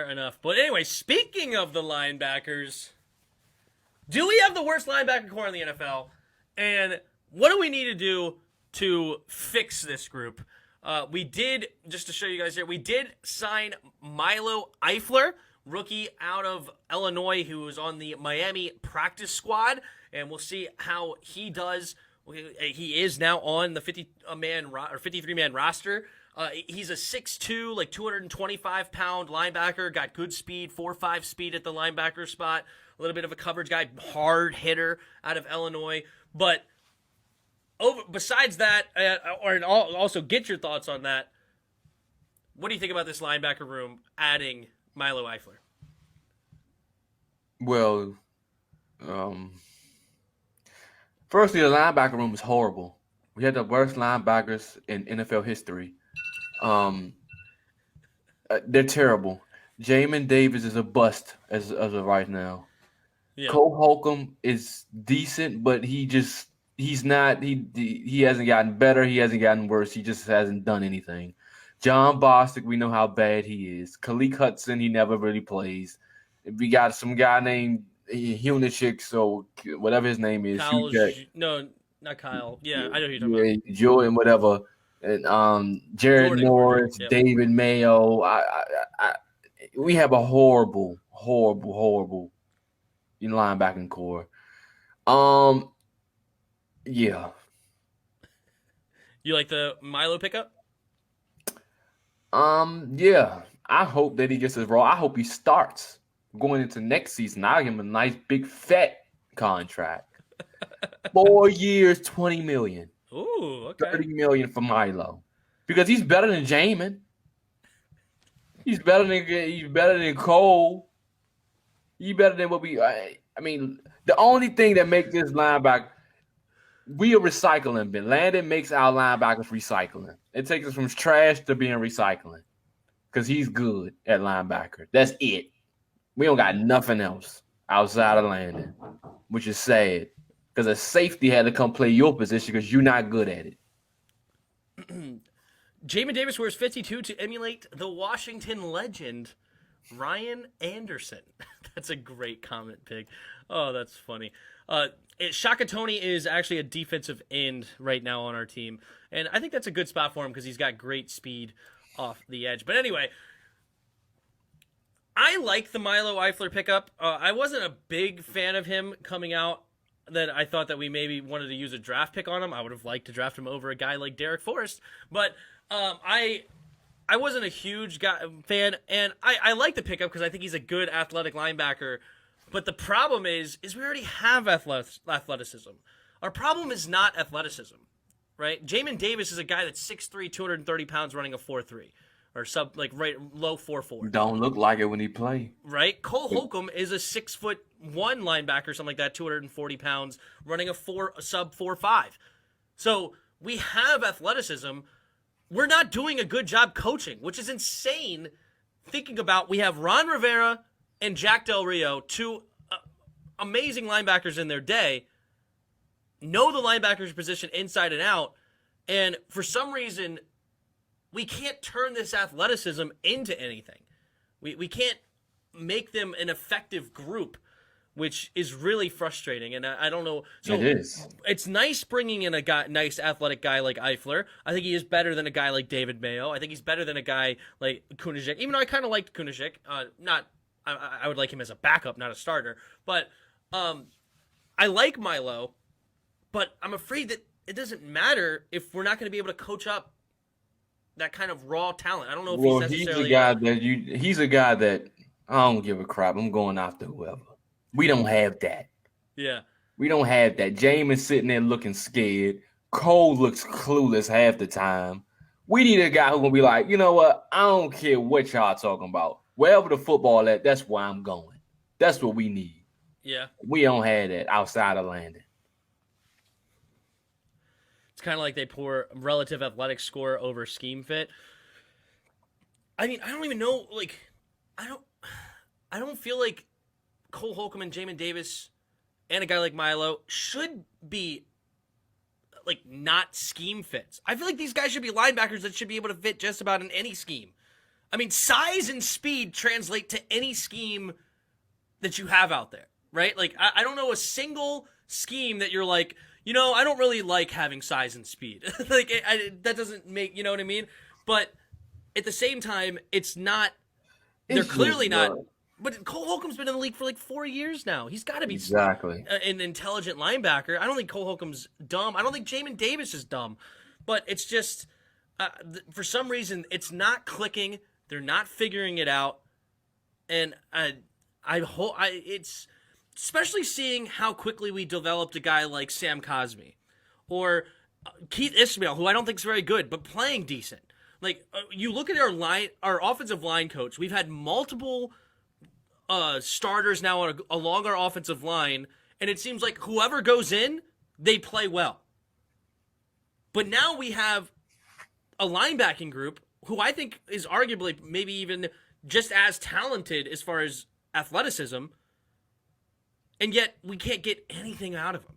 Fair enough. But anyway, speaking of the linebackers, do we have the worst linebacker core in the NFL? And what do we need to do to fix this group? We did, just to show you guys here, we did sign Milo Eifler, rookie out of Illinois, who was on the Miami practice squad, and we'll see how he does. He is now on the 53-man roster. He's a 6'2", like 225-pound linebacker, got good speed, 4.5 speed at the linebacker spot, a little bit of a coverage guy, hard hitter out of Illinois. But besides that, or also get your thoughts on that, what do you think about this linebacker room adding Milo Eifler? Well, firstly, the linebacker room is horrible. We had the worst linebackers in NFL history. They're terrible. Jamin Davis is a bust as of right now. Yeah. Cole Holcomb is decent, but he's not. He hasn't gotten better. He hasn't gotten worse. He just hasn't done anything. John Bostic, we know how bad he is. Khaleke Hudson, he never really plays. We got some guy named Hunachik, so whatever his name is. No, not Kyle. Yeah, I know who you're talking about. Jordan, whatever. And Jared Norris, yep. David Mayo. We have a horrible linebacking core. Yeah. You like the Milo pickup? Yeah. I hope that he gets his role. I hope he starts going into next season. I'll give him a nice big fat contract. 4 years, $20 million. Ooh, okay. $30 million for Milo. Because he's better than Jamin. He's better than Cole. He's better than what I mean, the only thing that makes this linebacker, we are recycling, but Landon makes our linebackers recycling. It takes us from trash to being recycling. Because he's good at linebacker. That's it. We don't got nothing else outside of Landon, which is sad. Because a safety had to come play your position because you're not good at it. Jamin Davis wears 52 to emulate the Washington legend, Ryan Anderson. That's a great comment, Pig. Oh, that's funny. Shaka Toney is actually a defensive end right now on our team. And I think that's a good spot for him because he's got great speed off the edge. But anyway, I like the Milo Eifler pickup. I wasn't a big fan of him coming out. That I thought that we maybe wanted to use a draft pick on him. I would have liked to draft him over a guy like Derek Forrest. But I wasn't a huge fan, and I like the pickup because I think he's a good athletic linebacker. But the problem is we already have athleticism. Our problem is not athleticism, right? Jamin Davis is a guy that's 6'3", 230 pounds running a 4.3. Or low 4.4. Don't look like it when he play. Right? Cole Holcomb is a 6'1" linebacker, something like that, 240 pounds, running a sub 4.5. So we have athleticism. We're not doing a good job coaching, which is insane. Thinking about we have Ron Rivera and Jack Del Rio, two amazing linebackers in their day, know the linebacker's position inside and out, and for some reason we can't turn this athleticism into anything. We can't make them an effective group, which is really frustrating. And I don't know. So it is. It's nice bringing in a nice athletic guy like Eifler. I think he is better than a guy like David Mayo. I think he's better than a guy like Kunaszyk. Even though I kind of liked Kunaszyk. I would like him as a backup, not a starter. But I like Milo. But I'm afraid that it doesn't matter if we're not going to be able to coach up that kind of raw talent. I don't know if he's necessarily... He's a guy that I don't give a crap. I'm going after whoever. We don't have that. Yeah. We don't have that. James is sitting there looking scared. Cole looks clueless half the time. We need a guy who will be like, you know what? I don't care what y'all talking about. Wherever the football at, that's where I'm going. That's what we need. Yeah. We don't have that outside of Landon. It's kind of like they pour relative athletic score over scheme fit. I mean, I don't even know, I don't feel like Cole Holcomb and Jamin Davis and a guy like Milo should be, not scheme fits. I feel like these guys should be linebackers that should be able to fit just about in any scheme. I mean, size and speed translate to any scheme that you have out there, right? Like, I don't know a single scheme that you're like, I don't really like having size and speed. Like, that doesn't make, you know what I mean? But at the same time, it's not, they're clearly not. But Cole Holcomb's been in the league for like 4 years now. He's got to be exactly an intelligent linebacker. I don't think Cole Holcomb's dumb. I don't think Jamin Davis is dumb. But it's just, for some reason, it's not clicking. They're not figuring it out. And I hope it's especially seeing how quickly we developed a guy like Sam Cosmi or Keith Ismail, who I don't think is very good, but playing decent. Like, you look at our offensive line coach. We've had multiple starters now along our offensive line, and it seems like whoever goes in, they play well. But now we have a linebacking group who I think is arguably maybe even just as talented as far as athleticism, and yet we can't get anything out of them.